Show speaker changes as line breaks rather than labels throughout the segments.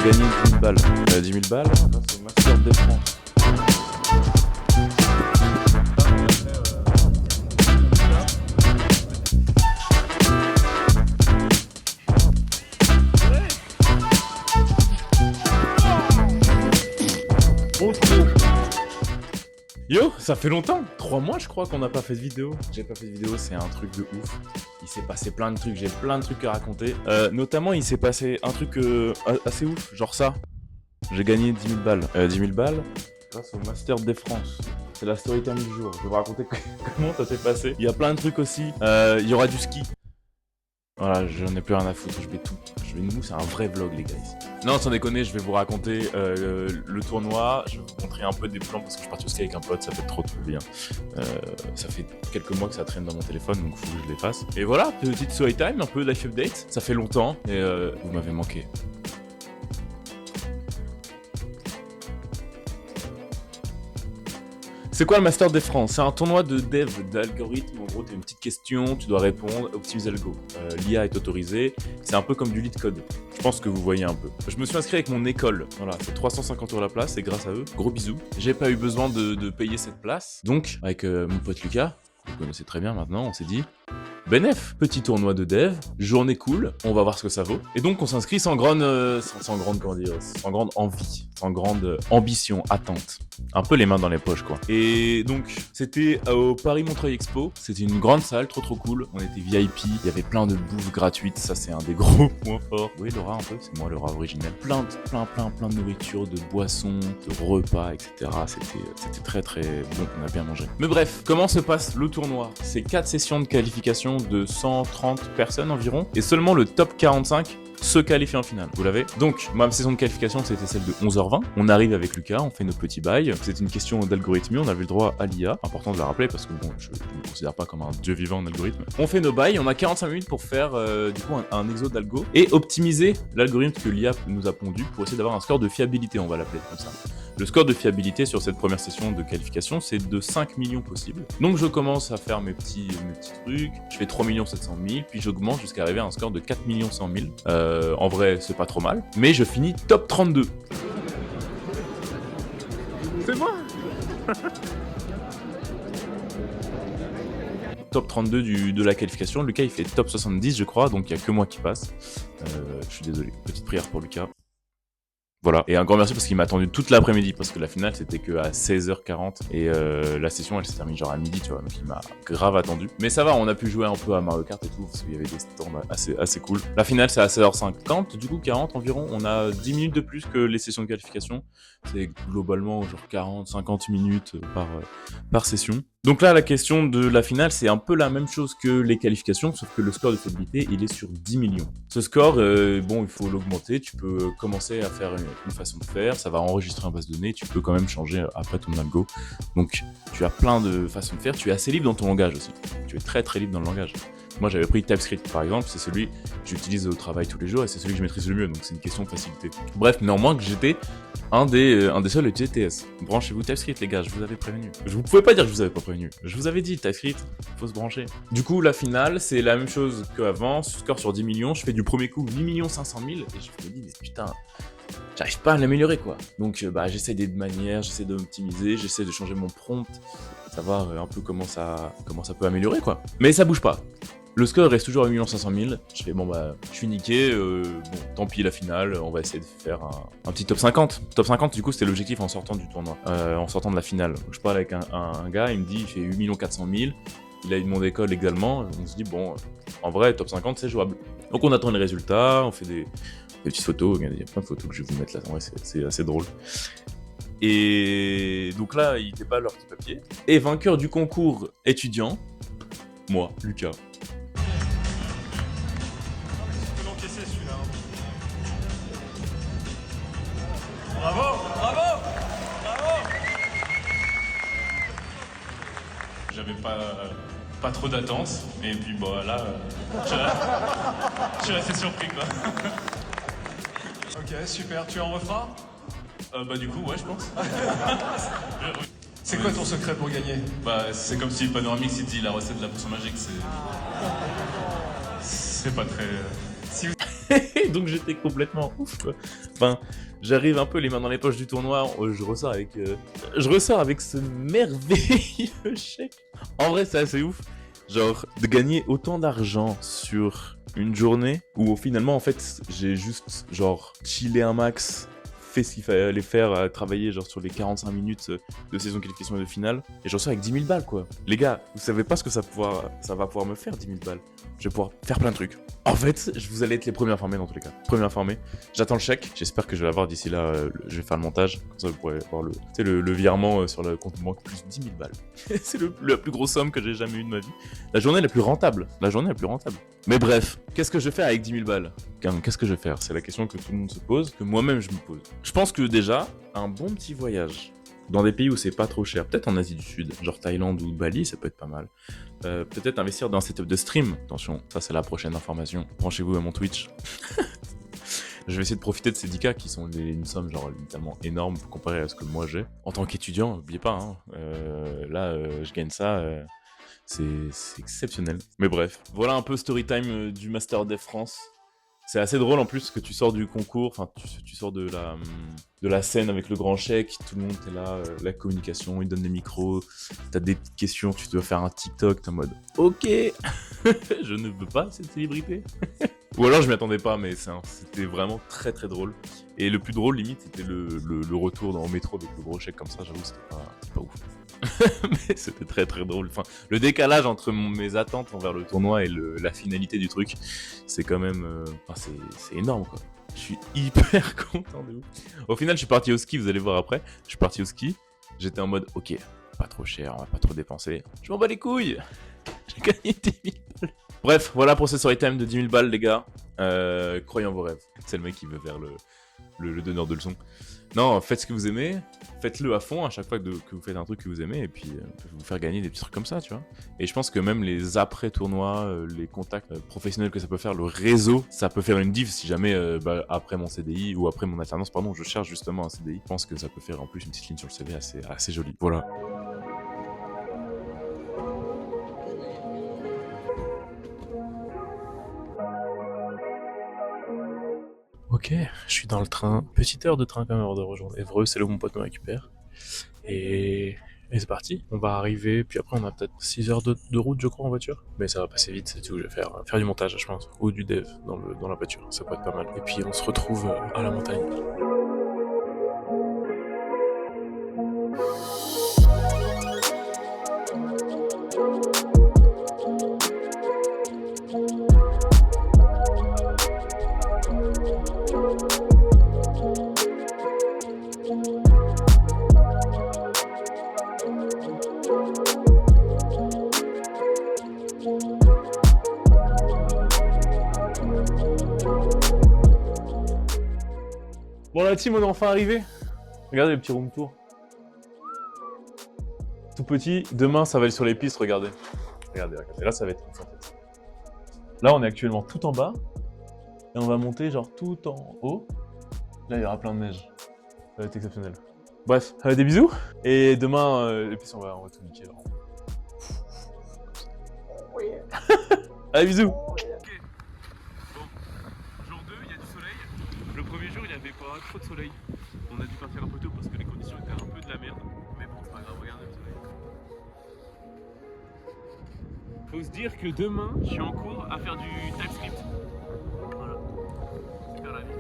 J'ai gagné 10 000 balles. 10 000 balles grâce au Master de France. Yo, ça fait longtemps, 3 mois je crois qu'on n'a pas fait de vidéo. J'ai pas fait de vidéo, c'est un truc de ouf. Il s'est passé plein de trucs, j'ai plein de trucs à raconter. Notamment il s'est passé un truc assez ouf, genre ça. J'ai gagné 10 000 balles. 10 000 balles grâce au Master de France. C'est la story time du jour, je vais vous raconter comment ça s'est passé. Il y a plein de trucs aussi, il y aura du ski. Voilà, j'en ai plus rien à foutre, nous c'est un vrai vlog les gars ici. Non sans déconner, je vais vous raconter le tournoi, je vais vous montrer un peu des plans parce que je suis parti au ski avec un pote, ça fait trop bien. Ça fait quelques mois que ça traîne dans mon téléphone donc faut que je l'efface. Et voilà, petite story time, un peu life update, ça fait longtemps et vous m'avez manqué. C'est quoi le Master des France? C'est un tournoi de dev d'algorithme. En gros, tu as une petite question, tu dois répondre, optimiser l'algo. L'IA est autorisée, c'est un peu comme du lead code. Je pense que vous voyez un peu. Je me suis inscrit avec mon école. Voilà, c'est 350 € la place, c'est grâce à eux. Gros bisous. J'ai pas eu besoin de payer cette place. Donc, avec mon pote Lucas, vous connaissez très bien maintenant, on s'est dit... Benef, petit tournoi de dev, journée cool, on va voir ce que ça vaut. Et donc on s'inscrit sans grande envie, sans grande ambition, attente. Un peu les mains dans les poches quoi. Et donc c'était au Paris Montreuil Expo, c'était une grande salle, trop cool. On était VIP, il y avait plein de bouffe gratuite, ça c'est un des gros points forts. Oui Laura un peu, c'est moi Laura originelle. Plein de nourriture, de boissons, de repas, etc. C'était très bon, on a bien mangé. Mais bref, comment se passe le tournoi? C'est 4 sessions de qualification de 130 personnes environ, et seulement le top 45 se qualifie en finale, vous l'avez. Donc, ma saison de qualification, c'était celle de 11h20. On arrive avec Lucas, on fait nos petits bails. C'est une question d'algorithmie, on avait le droit à l'IA. Important de la rappeler parce que bon, je ne me considère pas comme un dieu vivant en algorithme. On fait nos bails, on a 45 minutes pour faire du coup un exo d'algo et optimiser l'algorithme que l'IA nous a pondu pour essayer d'avoir un score de fiabilité, on va l'appeler comme ça. Le score de fiabilité sur cette première session de qualification, c'est de 5 millions possibles. Donc je commence à faire mes petits trucs, je fais 3 700 000, puis j'augmente jusqu'à arriver à un score de 4 100 000. En vrai, c'est pas trop mal, mais je finis top 32. C'est moi. Top 32 de la qualification, Lucas il fait top 70 je crois, donc il n'y a que moi qui passe. Je suis désolé, petite prière pour Lucas. Voilà, et un grand merci parce qu'il m'a attendu toute l'après-midi, parce que la finale c'était que à 16h40, et la session elle s'est terminée genre à midi, tu vois, donc il m'a grave attendu. Mais ça va, on a pu jouer un peu à Mario Kart et tout, parce qu'il y avait des stands assez cool. La finale c'est à 16h50, du coup 40 environ, on a 10 minutes de plus que les sessions de qualification. C'est globalement genre 40-50 minutes par session. Donc là, la question de la finale, c'est un peu la même chose que les qualifications, sauf que le score de fiabilité, il est sur 10 millions. Ce score, bon, il faut l'augmenter, tu peux commencer à faire une façon de faire, ça va enregistrer en base de données, tu peux quand même changer après ton algo. Donc, tu as plein de façons de faire, tu es assez libre dans ton langage aussi. Tu es très libre dans le langage. Moi, j'avais pris TypeScript, par exemple, c'est celui que j'utilise au travail tous les jours et c'est celui que je maîtrise le mieux, donc c'est une question de facilité. Bref, néanmoins que j'étais un des seuls à utiliser TS. Branchez-vous TypeScript, les gars, je vous avais prévenu. Vous pouvez pas dire que je vous avais pas prévenu. Je vous avais dit, TypeScript, faut se brancher. Du coup, la finale, c'est la même chose qu'avant, score sur 10 millions, je fais du premier coup 8 500 000 et je me dis, mais putain, j'arrive pas à l'améliorer quoi. Donc j'essaie des manières, j'essaie d'optimiser, j'essaie de changer mon prompt, savoir un peu comment ça peut améliorer quoi. Mais ça bouge pas. Le score reste toujours à 8 500 000. Je fais bon je suis niqué, bon tant pis la finale, on va essayer de faire un petit top 50. Top 50 du coup c'était l'objectif en sortant du tournoi, en sortant de la finale. Donc, je parle avec un gars, il me dit il fait 8 400 000, il a eu de mon école également, on se dit bon en vrai top 50 c'est jouable. Donc on attend les résultats, on fait des petites photos, il y a plein de photos que je vais vous mettre là, en vrai c'est assez drôle. Et donc là il déballe leur petit papier. Et vainqueur du concours étudiant, moi, Lucas.
Bravo! J'avais pas trop d'attente, et puis bon là, je suis assez surpris quoi.
Ok, super, tu en referas?
Bah du coup, ouais, je pense.
C'est quoi ton secret pour gagner?
Bah c'est comme si Panoramix il dit la recette de la potion magique, c'est pas très...
Si vous...
Et donc j'étais complètement ouf, quoi. Enfin, j'arrive un peu les mains dans les poches du tournoi, je ressors avec ce merveilleux chèque. En vrai, c'est assez ouf. Genre, de gagner autant d'argent sur une journée où finalement, en fait, j'ai juste, genre, chillé un max, fait ce qu'il fallait faire, travailler genre sur les 45 minutes de saison qualification et de finale, et j'en sors avec 10 000 balles, quoi. Les gars, vous savez pas ce que ça va pouvoir me faire, 10 000 balles. Je vais pouvoir faire plein de trucs. En fait, vous allez être les premiers informés dans tous les cas. Premiers informés. J'attends le chèque. J'espère que je vais l'avoir d'ici là. Je vais faire le montage. Comme ça, vous pourrez voir le virement sur le compte banque plus 10 000 balles. C'est la plus grosse somme que j'ai jamais eue de ma vie. La journée la plus rentable. Mais bref, qu'est-ce que je fais avec 10 000 balles ? Qu'est-ce que je vais faire ? C'est la question que tout le monde se pose, que moi-même je me pose. Je pense que déjà, un bon petit voyage dans des pays où c'est pas trop cher, peut-être en Asie du Sud, genre Thaïlande ou Bali, ça peut être pas mal. Peut-être investir dans un setup de stream. Attention, ça c'est la prochaine information. Branchez-vous à mon Twitch. Je vais essayer de profiter de ces 10K qui sont une somme genre littéralement énorme comparé à ce que moi j'ai. En tant qu'étudiant, n'oubliez pas, hein, je gagne ça, c'est exceptionnel. Mais bref, voilà un peu story time du Master Dev France. C'est assez drôle en plus que tu sors du concours, enfin tu sors de la scène avec le grand chèque, tout le monde est là, la communication, ils donnent des micros, t'as des petites questions, tu dois faire un TikTok, t'es en mode ok, je ne veux pas cette célébrité. Ou alors je m'y attendais pas, mais c'était vraiment très très drôle. Et le plus drôle limite c'était le retour dans le métro avec le gros chèque comme ça, j'avoue c'était pas ouf. Mais c'était très très drôle. Enfin, le décalage entre mes attentes envers le tournoi et la finalité du truc, c'est quand même, c'est énorme quoi. Je suis hyper content de ouf. Au final, je suis parti au ski, vous allez voir après. Je suis parti au ski, j'étais en mode ok, pas trop cher, on va pas trop dépenser. Je m'en bats les couilles. J'ai gagné 10 000 balles. Bref, voilà pour ce story time de 10 000 balles les gars. Croyez en vos rêves. C'est le mec qui veut faire le donneur de leçons. Non, faites ce que vous aimez, faites-le à fond à chaque fois que vous faites un truc que vous aimez, et puis vous faire gagner des petits trucs comme ça, tu vois. Et je pense que même les après-tournois, les contacts professionnels que ça peut faire, le réseau, ça peut faire une diff si jamais après mon CDI ou après mon alternance, pardon, je cherche justement un CDI. Je pense que ça peut faire en plus une petite ligne sur le CV assez jolie. Voilà. Ok, je suis dans le train. Petite heure de train quand même avant de rejoindre Évreux, c'est là où mon pote me récupère. Et c'est parti. On va arriver, puis après on a peut-être 6 heures de route je crois en voiture. Mais ça va passer vite, c'est tout. Je vais faire du montage je pense, ou du dev dans la voiture, ça peut être pas mal. Et puis on se retrouve à la montagne. Bon la team, on est enfin arrivé. Regardez le petit room tour. Tout petit, demain ça va aller sur les pistes, regardez. Regardez, là ça va être ouf en fait. Là on est actuellement tout en bas. Et on va monter genre tout en haut. Là il y aura plein de neige. Ça va être exceptionnel. Bref, des bisous. Et demain, les pistes on va tout niquer. Genre. Allez bisous.
Ok. Bon, jour 2, il y a du soleil. Le premier jour, il n'y avait pas trop de soleil. On a dû partir un peu tôt parce que les conditions étaient un peu de la merde. Mais bon, c'est pas grave, regardez le soleil. Faut se dire que demain, je suis en cours à faire du TypeScript. Voilà. Super la vie.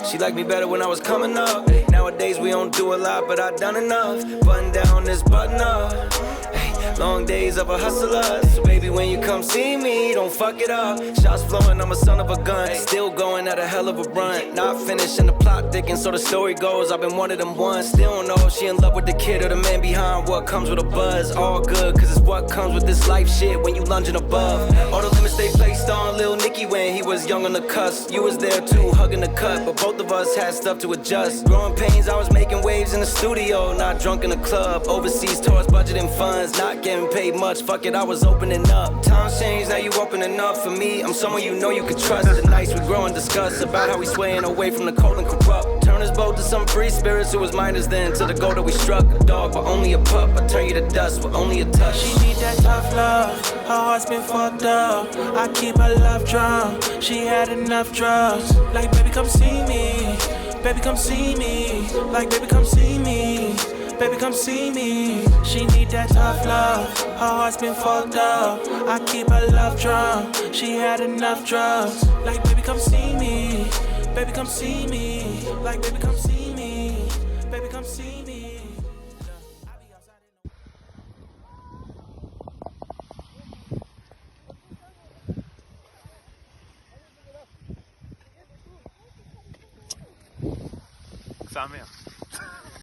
She liked me better when I was coming up. Nowadays we don't do a lot, but I done enough. Button down this button up. Long days of a hustler. So baby, when you come see me, don't fuck it up. Shots flowing, I'm a son of a gun. Still going at a hell of a run. Not finishing the plot thick, and so the story goes. I've been one of them ones. Still don't know if she in love with the kid or the man behind what comes with a buzz. All good, cause it's what comes with this life shit when you lunging above. All the limits they placed on Lil Nicky when he was young on the cusp. You was there too, hugging the cut, but both of us had stuff to adjust. Growing pains, I was making waves in the studio, not drunk in the club. Overseas tours, budgeting funds, not getting paid much. Fuck it, I was opening up. Times changed, now you opening up for me. I'm someone you know you can trust. The nights we grow and discuss about how we swaying away from the cold and corrupt. Turn us both to some free spirits who was minders then to the goal that we struck. A dog, but only a pup. I turn you to dust with only a touch.
She need that tough love. Her heart's been fucked up. I keep her love drunk. She had enough drugs. Like, baby, come see me. Baby, come see me. Like, baby, come see me. Baby, come see me. She need that tough love. Her heart's been fucked up. I keep her love drunk. She had enough drugs. Like, baby, come see me. Baby, come see me. Like, baby, come see me. Baby, come see me.
Sa mère.